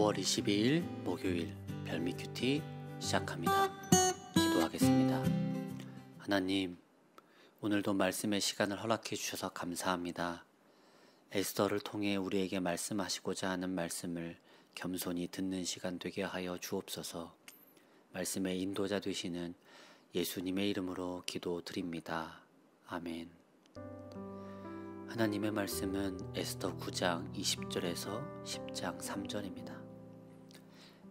5월 22일 목요일 별미 큐티 시작합니다. 기도하겠습니다. 하나님, 오늘도 말씀의 시간을 허락해 주셔서 감사합니다. 에스더를 통해 우리에게 말씀하시고자 하는 말씀을 겸손히 듣는 시간 되게 하여 주옵소서. 말씀의 인도자 되시는 예수님의 이름으로 기도드립니다. 아멘. 하나님의 말씀은 에스더 9장 20절에서 10장 3절입니다.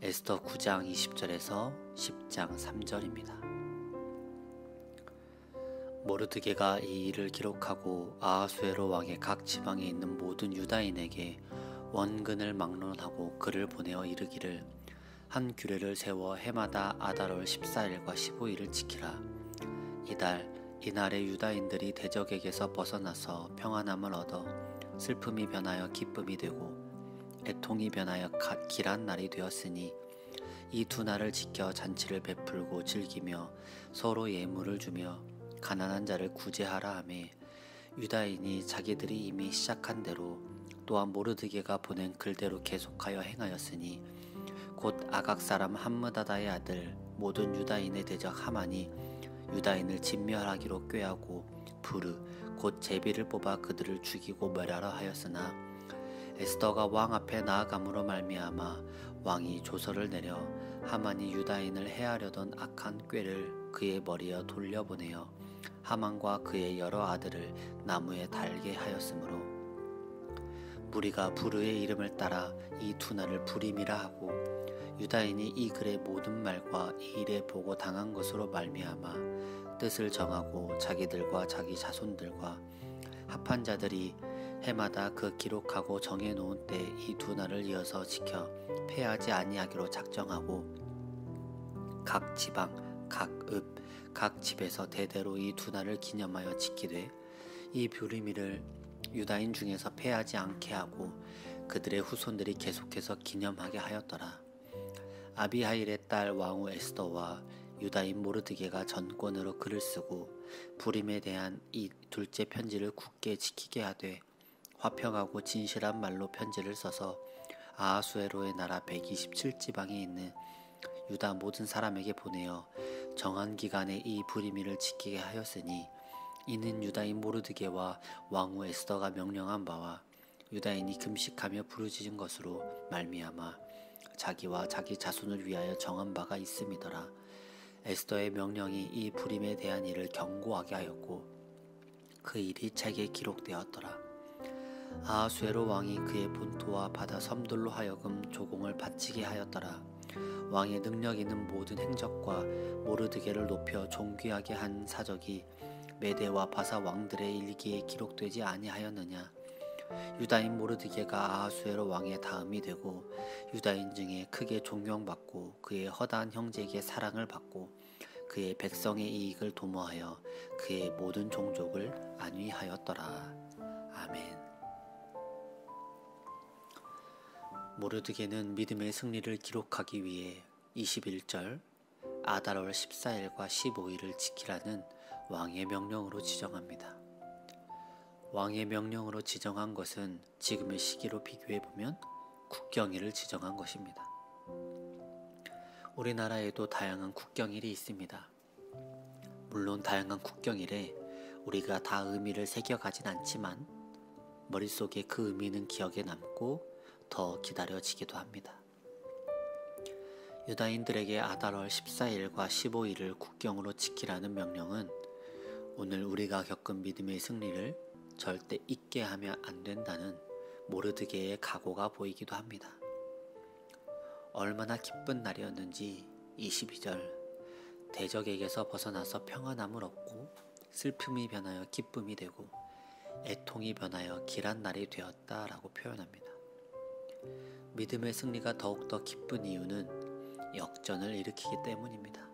에스더 9장 20절에서 10장 3절입니다. 모르드게가 이 일을 기록하고 아하수에로 왕의 각 지방에 있는 모든 유다인에게 원근을 막론하고 글을 보내어 이르기를, 한 규례를 세워 해마다 아달월 14일과 15일을 지키라. 이날에 유다인들이 대적에게서 벗어나서 평안함을 얻어 슬픔이 변하여 기쁨이 되고 애통이 변하여 길한 날이 되었으니, 이 두 날을 지켜 잔치를 베풀고 즐기며 서로 예물을 주며 가난한 자를 구제하라 하매, 유다인이 자기들이 이미 시작한 대로 또한 모르드게가 보낸 글대로 계속하여 행하였으니, 곧 아각 사람 함므다다의 아들 모든 유다인의 대적 하만이 유다인을 진멸하기로 꾀하고 부르 곧 제비를 뽑아 그들을 죽이고 멸하라 하였으나, 에스더가 왕 앞에 나아감으로 말미암아 왕이 조서를 내려 하만이 유다인을 해하려던 악한 꾀를 그의 머리에 돌려보내어 하만과 그의 여러 아들을 나무에 달게 하였으므로, 무리가 부르의 이름을 따라 이 두 날을 부림이라 하고, 유다인이 이 글의 모든 말과 이 일에 보고 당한 것으로 말미암아 뜻을 정하고 자기들과 자기 자손들과 합한 자들이 해마다 그 기록하고 정해놓은 때 이 두 날을 이어서 지켜 패하지 아니하기로 작정하고, 각 지방, 각 읍, 각 집에서 대대로 이 두 날을 기념하여 지키되, 이 부림일을 유다인 중에서 패하지 않게 하고 그들의 후손들이 계속해서 기념하게 하였더라. 아비하일의 딸 왕후 에스더와 유다인 모르드게가 전권으로 글을 쓰고 부림에 대한 이 둘째 편지를 굳게 지키게 하되, 화평하고 진실한 말로 편지를 써서 아하수에로의 나라 127지방에 있는 유다 모든 사람에게 보내어 정한 기간에 이 부림일을 지키게 하였으니, 이는 유다인 모르드게와 왕후 에스더가 명령한 바와 유다인이 금식하며 부르짖은 것으로 말미암아 자기와 자기 자손을 위하여 정한 바가 있음이더라. 에스더의 명령이 이 부림에 대한 일을 경고하게 하였고 그 일이 책에 기록되었더라. 아하수에로 왕이 그의 본토와 바다 섬들로 하여금 조공을 바치게 하였더라. 왕의 능력 있는 모든 행적과 모르드게를 높여 존귀하게 한 사적이 메대와 바사 왕들의 일기에 기록되지 아니하였느냐. 유다인 모르드게가 아하수에로 왕의 다음이 되고 유다인 중에 크게 존경받고 그의 허다한 형제에게 사랑을 받고 그의 백성의 이익을 도모하여 그의 모든 종족을 안위하였더라. 아멘. 모르드게는 믿음의 승리를 기록하기 위해 21절 아달월 14일과 15일을 지키라는 왕의 명령으로 지정합니다. 왕의 명령으로 지정한 것은 지금의 시기로 비교해보면 국경일을 지정한 것입니다. 우리나라에도 다양한 국경일이 있습니다. 물론 다양한 국경일에 우리가 다 의미를 새겨가진 않지만 머릿속에 그 의미는 기억에 남고 더 기다려지기도 합니다. 유다인들에게 아달월 14일과 15일을 국경으로 지키라는 명령은 오늘 우리가 겪은 믿음의 승리를 절대 잊게 하면 안 된다는 모르드게의 각오가 보이기도 합니다. 얼마나 기쁜 날이었는지 22절 대적에게서 벗어나서 평안함을 얻고 슬픔이 변하여 기쁨이 되고 애통이 변하여 길한 날이 되었다라고 표현합니다. 믿음의 승리가 더욱더 기쁜 이유는 역전을 일으키기 때문입니다.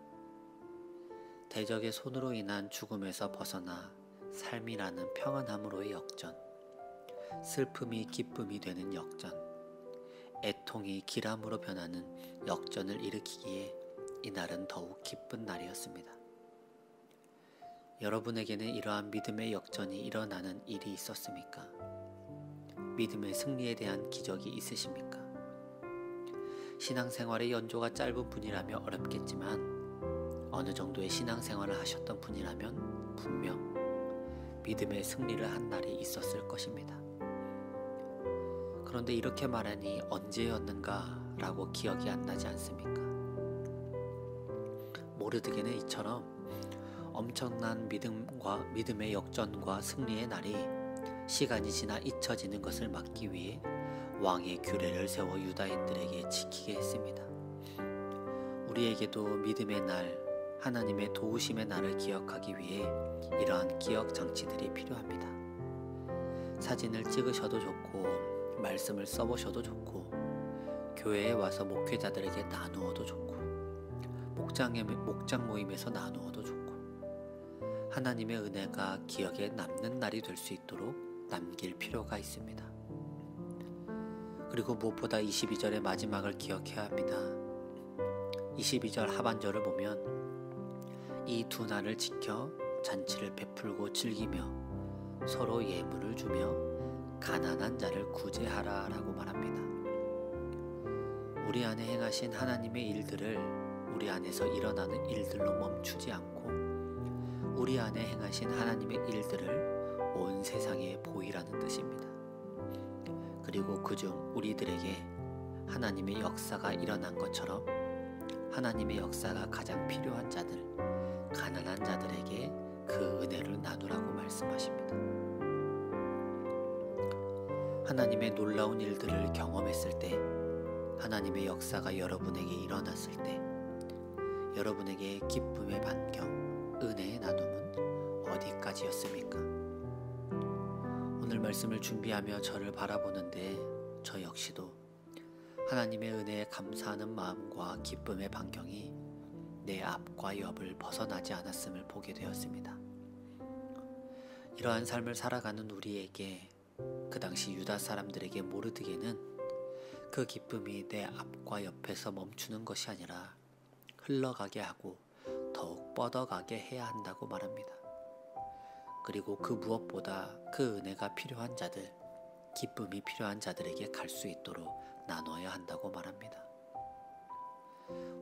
대적의 손으로 인한 죽음에서 벗어나 삶이라는 평안함으로의 역전, 슬픔이 기쁨이 되는 역전, 애통이 길함으로 변하는 역전을 일으키기에 이날은 더욱 기쁜 날이었습니다. 여러분에게는 이러한 믿음의 역전이 일어나는 일이 있었습니까? 믿음의 승리에 대한 기적이 있으십니까? 신앙생활의 연조가 짧은 분이라면 어렵겠지만 어느 정도의 신앙생활을 하셨던 분이라면 분명 믿음의 승리를 한 날이 있었을 것입니다. 그런데 이렇게 말하니 언제였는가 라고 기억이 안 나지 않습니까? 모르드게는 이처럼 엄청난 믿음의 역전과 승리의 날이 시간이 지나 잊혀지는 것을 막기 위해 왕의 규례를 세워 유다인들에게 지키게 했습니다. 우리에게도 믿음의 날, 하나님의 도우심의 날을 기억하기 위해 이러한 기억 장치들이 필요합니다. 사진을 찍으셔도 좋고 말씀을 써보셔도 좋고 교회에 와서 목회자들에게 나누어도 좋고 목장 모임에서 나누어도 좋고 하나님의 은혜가 기억에 남는 날이 될 수 있도록 남길 필요가 있습니다. 그리고 무엇보다 22절의 마지막을 기억해야 합니다. 22절 하반절을 보면 이 두 날을 지켜 잔치를 베풀고 즐기며 서로 예물을 주며 가난한 자를 구제하라 라고 말합니다. 우리 안에 행하신 하나님의 일들을 우리 안에서 일어나는 일들로 멈추지 않고 우리 안에 행하신 하나님의 일들을 온 세상에 보이라는 뜻입니다. 그리고 그중 우리들에게 하나님의 역사가 일어난 것처럼 하나님의 역사가 가장 필요한 자들, 가난한 자들에게 그 은혜를 나누라고 말씀하십니다. 하나님의 놀라운 일들을 경험했을 때, 하나님의 역사가 여러분에게 일어났을 때, 여러분에게 기쁨의 반경, 은혜의 나눔은 어디까지였습니까? 오늘 말씀을 준비하며 저를 바라보는데 저 역시도 하나님의 은혜에 감사하는 마음과 기쁨의 반경이 내 앞과 옆을 벗어나지 않았음을 보게 되었습니다. 이러한 삶을 살아가는 우리에게 그 당시 유다 사람들에게 모르드게는 그 기쁨이 내 앞과 옆에서 멈추는 것이 아니라 흘러가게 하고 더욱 뻗어가게 해야 한다고 말합니다. 그리고 그 무엇보다 그 은혜가 필요한 자들, 기쁨이 필요한 자들에게 갈 수 있도록 나눠야 한다고 말합니다.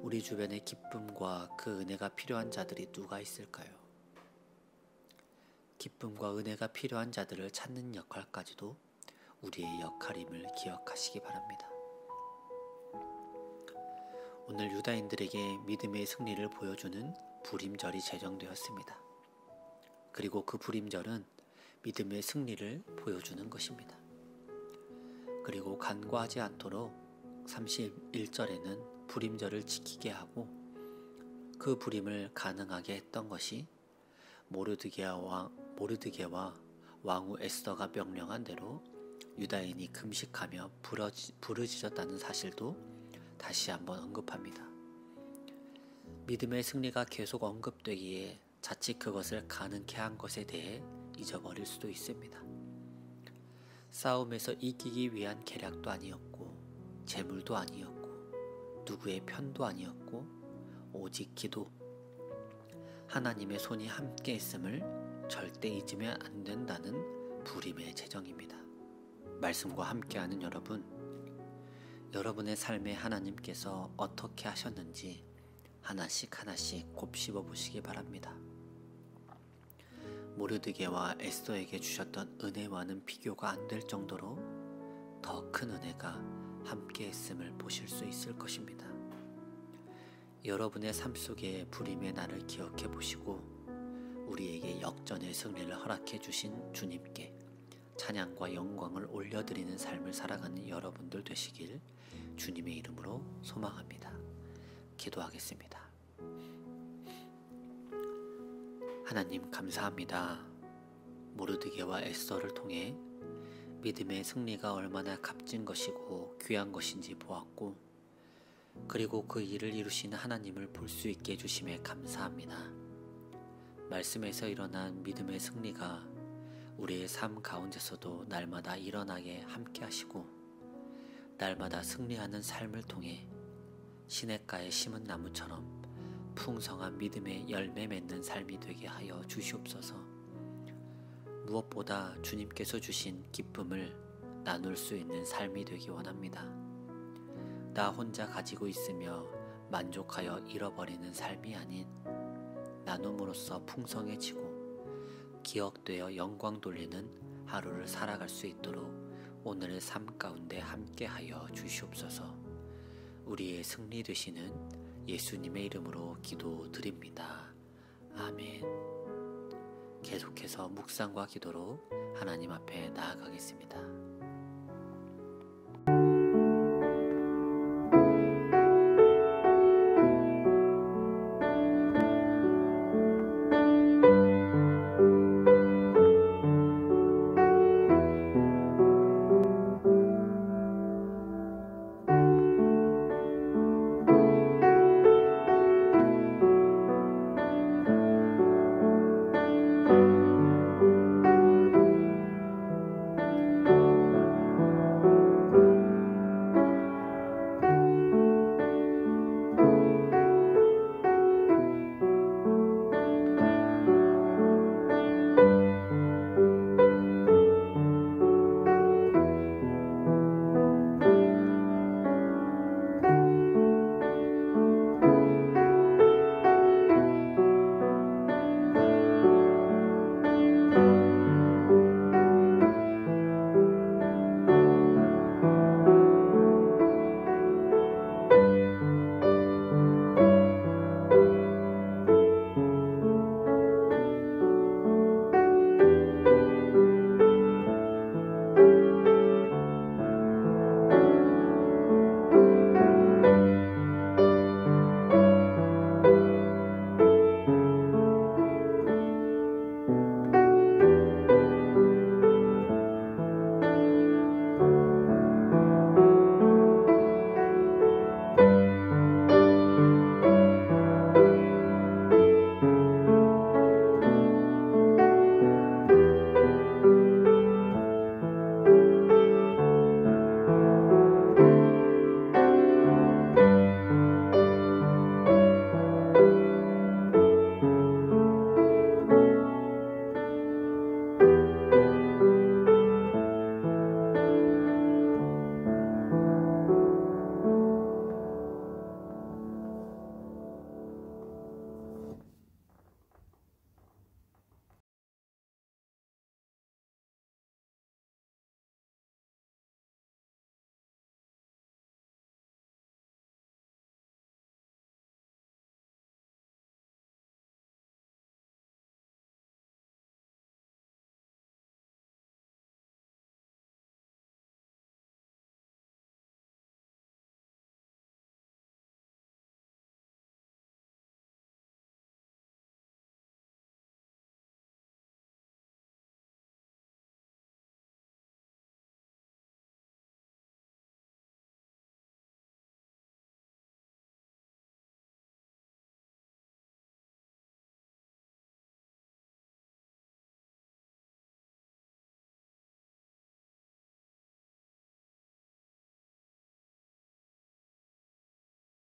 우리 주변에 기쁨과 그 은혜가 필요한 자들이 누가 있을까요? 기쁨과 은혜가 필요한 자들을 찾는 역할까지도 우리의 역할임을 기억하시기 바랍니다. 오늘 유다인들에게 믿음의 승리를 보여주는 불임절이 제정되었습니다. 그리고 그 불임절은 믿음의 승리를 보여주는 것입니다. 그리고 간과하지 않도록 31절에는 불임절을 지키게 하고 그 불임을 가능하게 했던 것이 모르드게와 왕후 에스더가 명령한 대로 유다인이 금식하며 부르짖었다는 사실도 다시 한번 언급합니다. 믿음의 승리가 계속 언급되기에 자칫 그것을 가능케 한 것에 대해 잊어버릴 수도 있습니다. 싸움에서 이기기 위한 계략도 아니었고 재물도 아니었고 누구의 편도 아니었고 오직 기도, 하나님의 손이 함께 했음을 절대 잊으면 안 된다는 불임의 제정입니다. 말씀과 함께하는 여러분, 여러분의 삶에 하나님께서 어떻게 하셨는지 하나씩 곱씹어 보시기 바랍니다. 모르드게와 에스더에게 주셨던 은혜와는 비교가 안 될 정도로 더 큰 은혜가 함께 했음을 보실 수 있을 것입니다. 여러분의 삶 속에 불임의 날을 기억해 보시고 우리에게 역전의 승리를 허락해 주신 주님께 찬양과 영광을 올려드리는 삶을 살아가는 여러분들 되시길 주님의 이름으로 소망합니다. 기도하겠습니다. 하나님 감사합니다. 모르드게와 에스더를 통해 믿음의 승리가 얼마나 값진 것이고 귀한 것인지 보았고 그리고 그 일을 이루시는 하나님을 볼 수 있게 해주심에 감사합니다. 말씀에서 일어난 믿음의 승리가 우리의 삶 가운데서도 날마다 일어나게 함께 하시고 날마다 승리하는 삶을 통해 시냇가에 심은 나무처럼 풍성한 믿음의 열매 맺는 삶이 되게 하여 주시옵소서. 무엇보다 주님께서 주신 기쁨을 나눌 수 있는 삶이 되기 원합니다. 나 혼자 가지고 있으며 만족하여 잃어버리는 삶이 아닌 나눔으로써 풍성해지고 기억되어 영광 돌리는 하루를 살아갈 수 있도록 오늘의 삶 가운데 함께하여 주시옵소서. 우리의 승리 되시는 예수님의 이름으로 기도드립니다. 아멘. 계속해서 묵상과 기도로 하나님 앞에 나아가겠습니다.